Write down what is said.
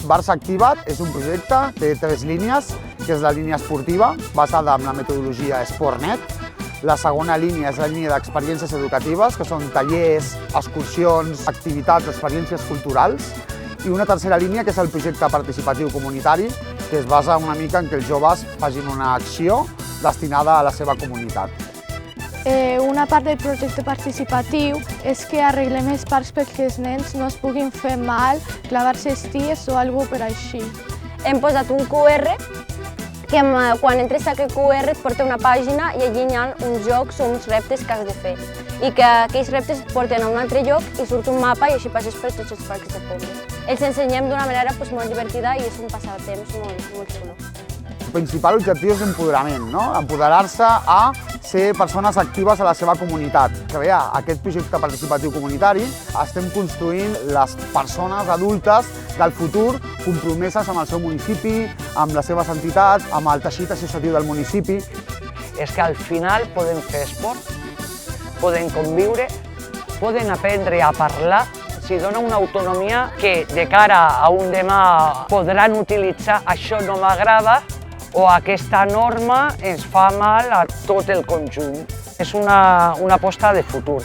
Barça Activa't és un projecte, té 3 línies, que és la línia esportiva, basada en la metodologia SportNet. La segona línia és la línia d'experiències educatives, que són tallers, excursions, activitats, experiències culturals. I una tercera línia, que és el projecte participatiu comunitari, que es basa una mica en que els joves facin una acció destinada a la seva comunitat. Una part del projecte participatiu és que arreglem els parcs perquè els nens no es puguin fer mal, clavar-se esties o alguna cosa per així. Hem posat un QR que quan entres a aquest QR et porta una pàgina i allí hi ha uns jocs o uns reptes que has de fer. I que aquells reptes et porten a un altre lloc i surt un mapa i així passes per tots els parcs de poble. Els ensenyem d'una manera molt divertida i és un passatemps molt xulo. El principal objectiu és l'empoderament, no? Empoderar-se a ser persones actives a la seva comunitat. Que bé, aquest projecte participatiu comunitari estem construint les persones adultes del futur compromeses amb el seu municipi, amb les seves entitats, amb el teixit associatiu del municipi. És que al final poden fer esport, poden conviure, poden aprendre a parlar, s'hi dona una autonomia que de cara a un demà podran utilitzar això no m'agrada o aquesta norma ens fa mal a tot el conjunt. És una aposta de futur.